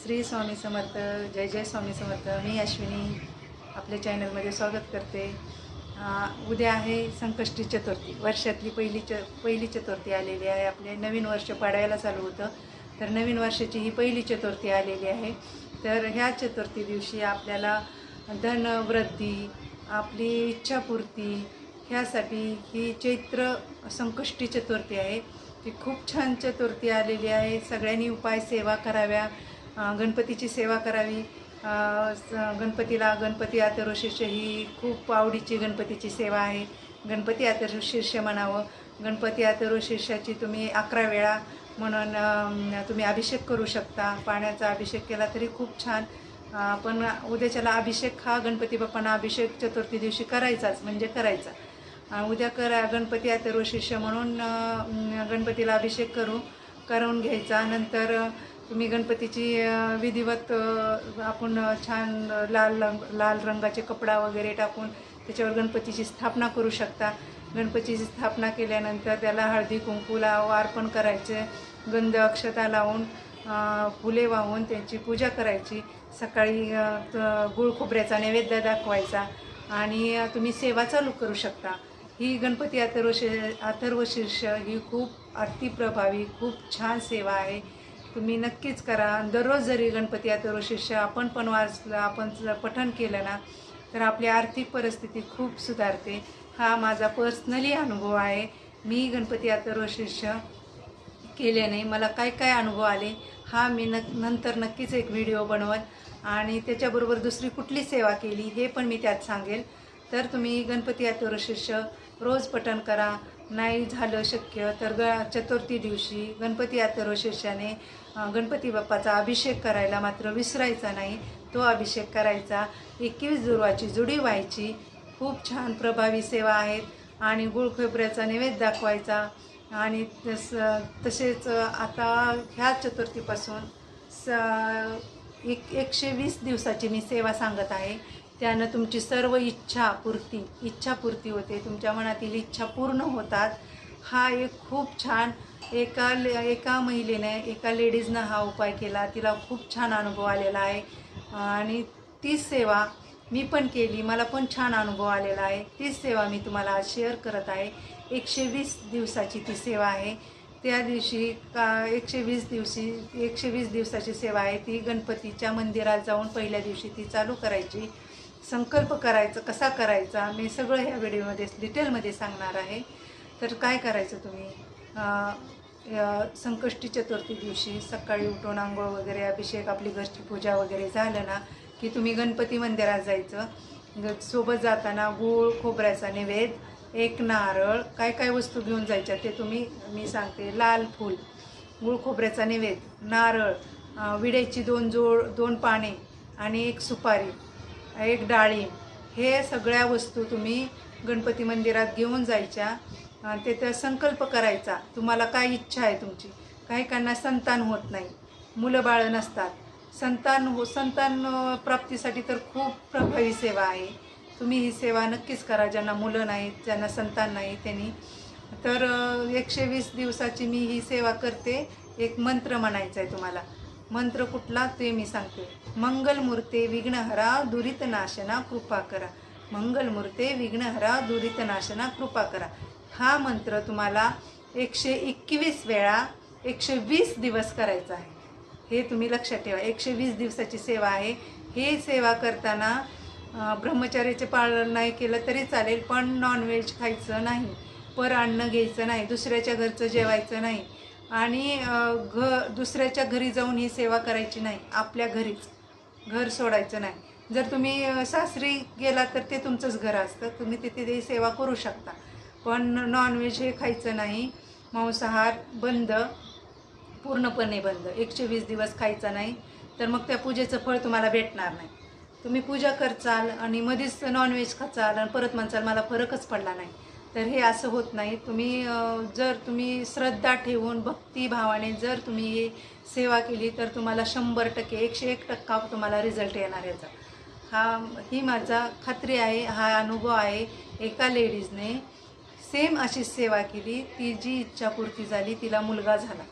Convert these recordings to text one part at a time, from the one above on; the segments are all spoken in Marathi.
श्री स्वामी समर्थ. जय जय स्वामी समर्थ. मी अश्विनी आपल्या चॅनलमध्ये स्वागत करते. उद्या आहे संकष्टी चतुर्थी. वर्षातली पहिली चतुर्थी आलेली आहे. आपले नवीन वर्ष पाडायला चालू होतं, तर नवीन वर्षाची ही पहिली चतुर्थी आलेली आहे. तर ह्या चतुर्थी दिवशी आपल्याला धनवृद्धी, आपली इच्छापूर्ती ह्यासाठी ही चैत्र संकष्टी चतुर्थी आहे. ती खूप छान चतुर्थी आलेली आहे. सगळ्यांनी उपाय सेवा कराव्या, गणपतीची सेवा करावी. गणपती अथर्वशीर्ष ही खूप आवडीची गणपतीची सेवा आहे. गणपती अथर्वशीर्ष म्हणावं. गणपती अथर्वशीर्षाची तुम्ही 11 वेळा म्हणून तुम्ही अभिषेक करू शकता. पाण्याचा अभिषेक केला तरी खूप छान. पण उद्याच्याला अभिषेक हा गणपती बाप्पांना अभिषेक चतुर्थी दिवशी करायचाच म्हणजे करायचा. उद्या गणपती अथर्वशीर्ष म्हणून गणपतीला अभिषेक करून घ्यायचा. नंतर तुम्ही गणपतीची विधिवत आपण छान लाल रंगाचे कपडा वगैरे टाकून त्याच्यावर गणपतीची स्थापना करू शकता. गणपतीची स्थापना केल्यानंतर त्याला हळदी कुंकू अर्पण करायचे, गंध अक्षता लावून फुले वाहून त्यांची पूजा करायची. सकाळी गुळ खोबऱ्याचा नैवेद्य दाखवायचा आणि तुम्ही सेवा चालू करू शकता. ही गणपती अथर्वशीर्ष ही खूप अतिप्रभावी खूप छान सेवा आहे. तुम्ही नक्कीच करा. दररोज जरी गणपती अथर्वशीर्ष आपण वाचलं, आपण पठण केलं ना, तर आपली आर्थिक परिस्थिती खूप सुधारते. हा माझा पर्सनली अनुभव आहे. मी गणपती अथर्वशीर्ष केल्याने मला काय काय अनुभव आले हा मी नंतर नक्कीच एक व्हिडिओ बनवल आणि त्याच्याबरोबर दुसरी कुठली सेवा केली हे पण मी त्यात सांगेल. तर तुम्ही गणपती अथर्वशीर्ष रोज पठण करा. नाही झालं शक्य तर चतुर्थी दिवशी गणपती अथर्वशीर्षाने गणपती बाप्पाचा अभिषेक करायला मात्र विसरायचा नाही. तो अभिषेक करायचा. 21 दुर्वाची जुडी व्हायची. खूप छान प्रभावी सेवा आहेत. आणि गुळ खोबऱ्याचा नैवेद्य दाखवायचा. आणि तसेच आता ह्या चतुर्थीपासून 120 दिवसाची मी सेवा सांगत आहे. त्यानं तुमची सर्व इच्छापूर्ती होते. तुमच्या मनातील इच्छा पूर्ण होतात. हा एक खूप छान एका महिलेने एका लेडीजनं हा उपाय केला. तिला खूप छान अनुभव आलेला आहे आणि तीच सेवा मी पण केली. मला पण छान अनुभव आलेला आहे. तीच सेवा मी तुम्हाला आज शेअर करत आहे. 120 दिवसाची ती सेवा आहे. त्या दिवशी 120 दिवसाची सेवा आहे. ती गणपतीच्या मंदिरात जाऊन पहिल्या दिवशी ती चालू करायची. संकल्प करायचा कसा करायचा मी सगळं ह्या व्हिडिओमध्ये डिटेलमध्ये सांगणार आहे. तर काय करायचं तुम्ही संकष्टी चतुर्थी दिवशी सकाळी उठून आंघोळ वगैरे अभिषेक आपली घरची पूजा वगैरे झालं ना की तुम्ही गणपती मंदिरात जायचं. सोबत जाताना गूळ खोबऱ्याचा नैवेद्य, एक नारळ, काय वस्तू घेऊन जायच्या ते मी सांगते. लाल फूल, गूळ खोबऱ्याचा नैवेद्य, नारळ, विड्याची 2 पाने आणि 1 सुपारी, 1 डाळिंब, हे सगळ्या वस्तू तुम्ही गणपती मंदिरात घेऊन जायच्या. तिथं संकल्प करायचा. तुम्हाला काय इच्छा आहे तुमची. काही काहींना संतान होत नाही, मुलं बाळं नसतात. संतान प्राप्तीसाठी तर खूप प्रभावी सेवा आहे. तुम्ही ही सेवा नक्कीच करा. ज्यांना मुलं नाहीत, ज्यांना संतान नाही त्यांनी. तर 120 दिवसाची मी ही सेवा करते. एक मंत्र म्हणायचा आहे तुम्हाला. मंत्र कुठला ते मी सांगते. मंगलमूर्ते विघ्नहरा दुरितनाशना कृपा करा. मंगलमूर्ते विघ्नहरा दुरितनाशना कृपा करा. हा मंत्र तुम्हाला 121 वेळा 120 दिवस करायचा आहे. हे तुम्ही लक्षात ठेवा. 120 दिवसाची सेवा आहे. हे सेवा करताना ब्रह्मचर्याचे पालन नाही केलं तरी चालेल, पण नॉनव्हेज खायचं नाही, पर अन्न घ्यायचं नाही, दुसऱ्याच्या घरचं जेवायचं नाही आणि दुसऱ्याच्या घरी जाऊन ही सेवा करायची नाही. आपल्या घरीच घर सोडायचं नाही. जर तुम्ही सासरी गेला तर ते तुमचंच घर असतं, तुम्ही तिथे सेवा करू शकता. पण नॉनव्हेज हे खायचं नाही. मांसाहार बंद, पूर्णपणे बंद. 120 दिवस खायचा नाही. तर मग त्या पूजेचं फळ तुम्हाला भेटणार नाही. तुम्ही पूजा करचाल आणि मध्येच नॉनव्हेज खाचाल आणि परत म्हणचाल मला फरकच पडला नाही, तर हे असं होत नाही. जर तुम्ही श्रद्धा ठेवून भक्तिभावाने जर तुम्ही ही सेवा केली तर तुम्हाला 100% 101% तुम्हाला रिझल्ट येणार याचा. ही माझा खात्री आहे. हा अनुभव आहे. एका लेडीजने सेम अशीच सेवा केली. तिची इच्छापूर्ती झाली. तिला मुलगा झाला.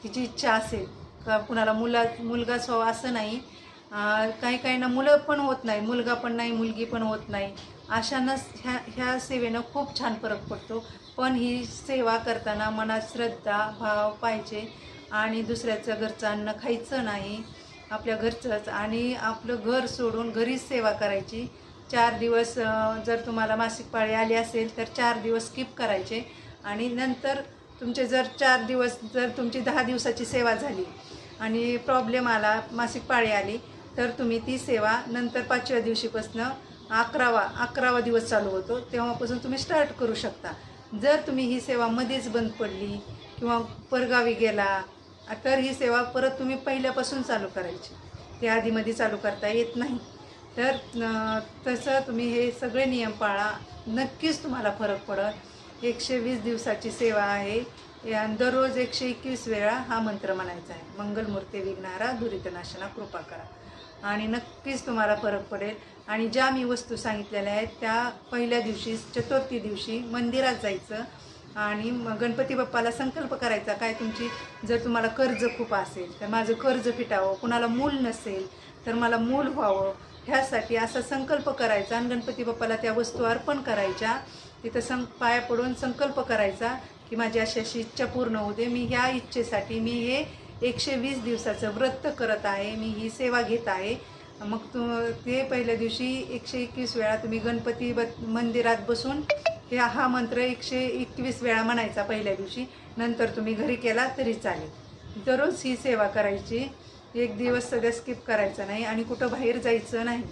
तिची इच्छा असेल का कुणाला मुलगाच व्हावा असं नाही. काही काहींना मुलं पण होत नाही, मुलगा पण नाही, मुलगी पण होत नाही. अशांना ह्या सेवेनं खूप छान फरक पडतो. पण ही सेवा करताना मनात श्रद्धा भाव पाहिजे आणि दुसऱ्याचं घरचं अन्न खायचं नाही, आपल्या घरचंच. आणि आपलं घर सोडून घरीच सेवा करायची. 4 दिवस जर तुम्हाला मासिक पाळी आली असेल तर 4 दिवस स्किप करायचे. आणि नंतर तुमचे जर 4 दिवस जर तुमची 10 दिवसाची सेवा झाली आणि प्रॉब्लेम आला, मासिक पाळी आली, तर तुम्ही ती सेवा नंतर 5व्या दिवशीपासून 11वा दिवस चालू होतो तेव्हापासून तुम्ही स्टार्ट करू शकता. जर तुम्ही ही सेवा मध्येच बंद पडली किंवा परगावी गेला तर ही सेवा परत तुम्ही पहिल्यापासून चालू करायची. ते आधीमध्ये चालू करता येत नाही. तर तसं तुम्ही हे सगळे नियम पाळा, नक्कीच तुम्हाला फरक पडेल. 120 दिवसाची सेवा आहे. दररोज 121 वेळा हा मंत्र म्हणायचा आहे, मंगलमूर्ती विघ्नहारा दुरितनाशना कृपा करा. आणि नक्कीच तुम्हाला फरक पडेल. आणि ज्या मी वस्तू सांगितलेल्या आहेत त्या पहिल्या दिवशी, चतुर्थी दिवशी मंदिरात जायचं आणि गणपती बाप्पाला संकल्प करायचा. काय तुमची जर तुम्हाला कर्ज खूप असेल तर माझं कर्ज फिटावं, कुणाला मूल नसेल तर मला मूल व्हावं, ह्यासाठी असा संकल्प करायचा आणि गणपती बाप्पाला त्या वस्तू अर्पण करायच्या. तिथं पाया पडून संकल्प करायचा की माझी अशी अशी इच्छा पूर्ण होऊ दे. मी ह्या इच्छेसाठी मी हे 120 दिवसाचं व्रत करत आहे, मी ही सेवा घेत आहे. मग ते पहिल्या दिवशी 121 वेळा तुम्ही गणपती मंदिरात बसून हा मंत्र 121 वेळा म्हणायचा पहिल्या दिवशी. नंतर तुम्ही घरी केला तरी चालेल. दररोज ही सेवा करायची, एक दिवस सगळं स्किप करायचं नाही आणि कुठं बाहेर जायचं नाही.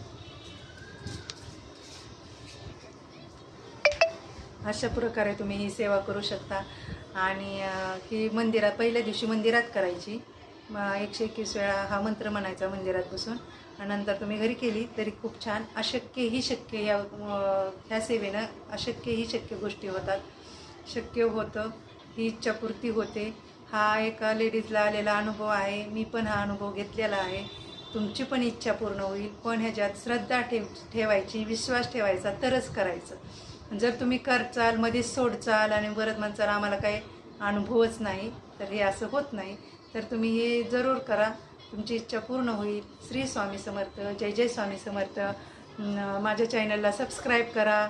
अशा प्रकारे तुम्ही ही सेवा करू शकता. आणि ही पहिल्या दिवशी मंदिरात करायची. 121 वेळा हा मंत्र म्हणायचा मंदिरात बसून. नंतर तुम्ही घरी केली तरी खूप छान. अशक्य ही शक्य ह्या सेवेनं अशक्य ही शक्य गोष्टी होतात, शक्य होतं, ही इच्छापूर्ती होते. हा एका लेडीजला आलेला अनुभव आहे. मी पण हा अनुभव घेतलेला आहे. तुमची पण इच्छा पूर्ण होईल. पण ह्याच्यात श्रद्धा ठेवायची, विश्वास ठेवायचा, तरच करायचं. जर तुम्ही करचाल, मध्येच सोडचाल आणि परत म्हणचाल आम्हाला काही अनुभवच नाही, तर हे असं होत नाही. तर तुम्ही हे जरूर करा, तुमची इच्छा पूर्ण होईल. श्री स्वामी समर्थ. जय जय स्वामी समर्थ. माझ्या चॅनलला सबस्क्राईब करा,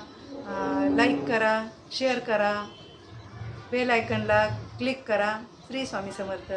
लाईक करा, शेअर करा, बेल आयकनला क्लिक करा. श्री स्वामी समर्थ.